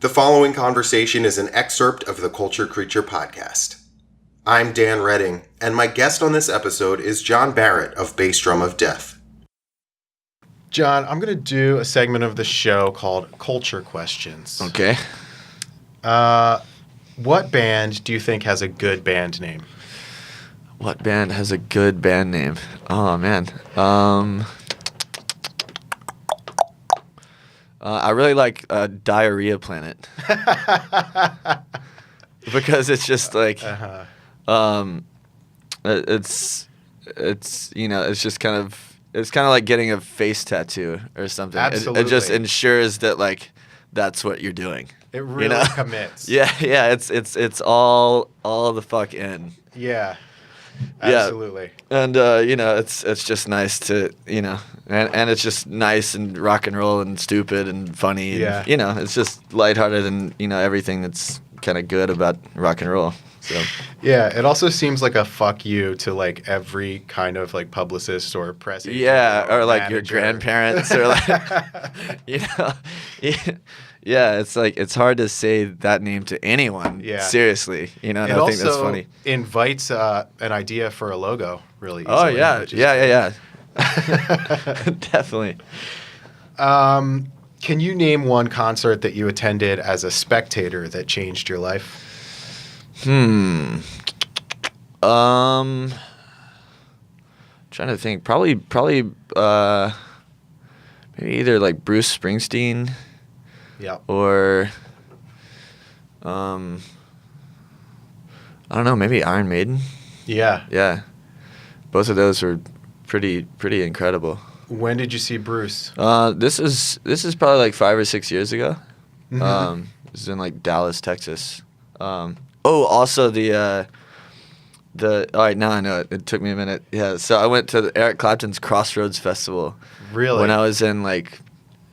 The following conversation is an excerpt of the Culture Creature podcast. I'm Dan Redding, and my guest on this episode is John Barrett of Bass Drum of Death. John, I'm going to do a segment of the show called Culture Questions. Okay. What band do you think has a good band name? What band has a good band name? Oh, man. I really like Diarrhea Planet. Because it's just like, it's just kind of, it's kind of like getting a face tattoo or something. Absolutely. It just ensures that like, that's what you're doing. It really commits. Yeah, it's all the fuck in. Yeah. Absolutely. Yeah. And it's just nice to, and it's just nice and rock and roll and stupid and funny. Yeah. And, it's just lighthearted and, everything that's kind of good about rock and roll. So yeah, it also seems like a fuck you to like every kind of like publicist or press agent. Yeah, or like manager. your grandparents or like Yeah, it's like it's hard to say that name to anyone. Yeah. Seriously. And I think that's funny. It invites an idea for a logo really easily. Oh yeah. Yeah. Definitely. Can you name one concert that you attended as a spectator that changed your life? Trying to think. Probably maybe either like Bruce Springsteen. Yeah. Or I don't know, maybe Iron Maiden. Yeah. Yeah. Both of those were pretty incredible. When did you see Bruce? This is probably like 5 or 6 years ago. Mm-hmm. This is in like Dallas, Texas. Also the all right, now I know it. It took me a minute. Yeah, so I went to Eric Clapton's Crossroads festival. Really? When I was in like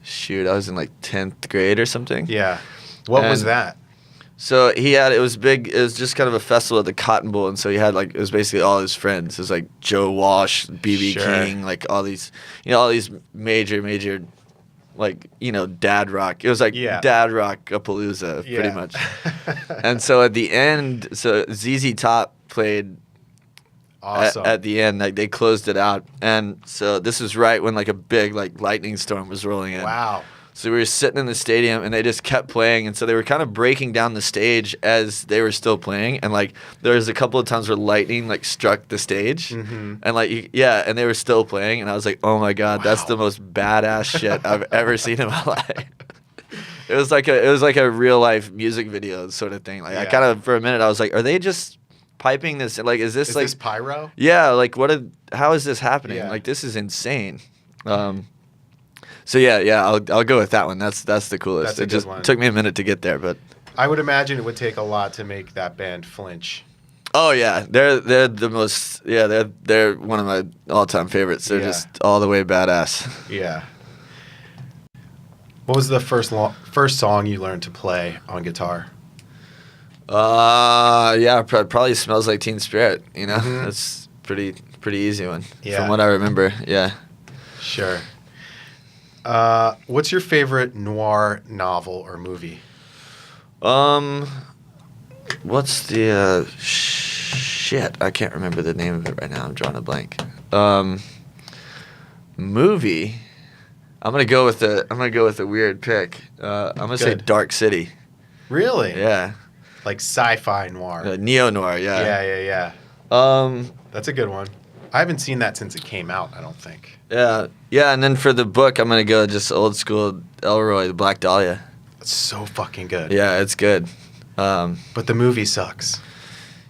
10th grade or something. Yeah. What was that? So it was big. It was just kind of a festival at the Cotton Bowl, and so he had like, it was basically all his friends. It was like Joe Walsh, B.B. Sure. King, like all these major, like, dad rock. It was like dad rock-a-palooza, pretty much. And so at the end, so ZZ Top played. Awesome. At the end, like they closed it out, and so this was right when like a big like lightning storm was rolling in. Wow. So we were sitting in the stadium, and they just kept playing, and so they were kind of breaking down the stage as they were still playing, and like there was a couple of times where lightning like struck the stage, and like and they were still playing, and I was like, oh my god, that's the most badass shit I've ever seen in my life. It was like a real life music video sort of thing. Like I kind of for a minute I was like, are they just piping this? Like, is this pyro? Yeah, like how is this happening? Yeah. Like this is insane. So yeah, I'll go with that one. That's the coolest. That's a it just good one. took me a minute to get there, but I would imagine it would take a lot to make that band flinch. oh yeah, they're the most they're one of my all-time favorites. They're just all the way badass. Yeah. What was the first song you learned to play on guitar? Probably Smells Like Teen Spirit. That's pretty easy one from what I remember. Yeah. Sure. What's your favorite noir novel or movie? What's the shit? I can't remember the name of it right now. I'm drawing a blank. Movie. I'm gonna go with a weird pick. I'm gonna say Dark City. Really? Yeah. Like sci-fi noir. Neo-noir, yeah. Yeah. That's a good one. I haven't seen that since it came out, I don't think. Yeah, and then for the book, I'm going to go just old school Elroy, The Black Dahlia. It's so fucking good. Yeah, it's good. But the movie sucks.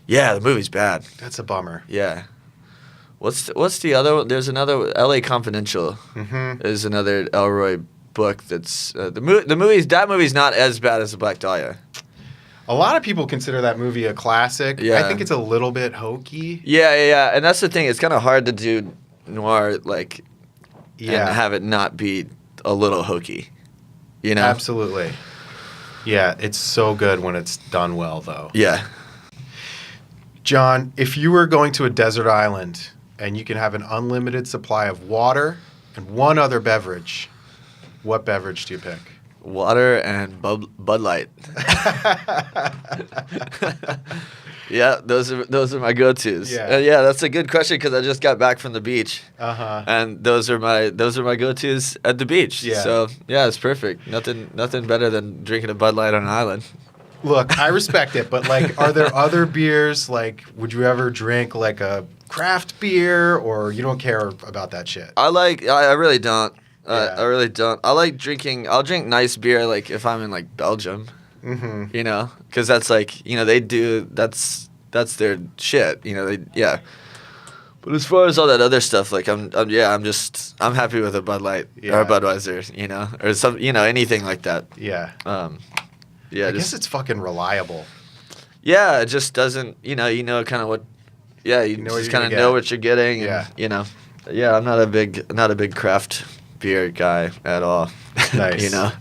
Yeah, the movie's bad. That's a bummer. Yeah. What's the other one? There's another, L.A. Confidential. Is another Elroy book that's, that movie's not as bad as The Black Dahlia. A lot of people consider that movie a classic. Yeah. I think it's a little bit hokey. Yeah. And that's the thing. It's kind of hard to do noir, like, and have it not be a little hokey, Absolutely. Yeah, it's so good when it's done well, though. Yeah. John, if you were going to a desert island and you can have an unlimited supply of water and one other beverage, what beverage do you pick? Water and Bud Light. Yeah, those are my go-tos. Yeah. Yeah, that's a good question because I just got back from the beach. Uh-huh. And those are my go-tos at the beach. Yeah. So yeah, it's perfect. Nothing better than drinking a Bud Light on an island. Look, I respect it, but like, are there other beers? Like, would you ever drink like a craft beer, or you don't care about that shit? I really don't. Yeah. I really don't. I like drinking. I'll drink nice beer like if I'm in like Belgium. Mm-hmm. You know, because that's like, you know, they do, that's their shit, you know, but as far as all that other stuff, like I'm happy with a Bud Light or a Budweiser, you know, or some, you know, anything like that. Yeah. Yeah. I guess it's fucking reliable. Yeah, it just doesn't, you know kind of what, yeah, you know what just you're kind of gonna know get. what you're getting. Yeah. And, you know, yeah, I'm not a big craft beer guy at all. Nice. You know.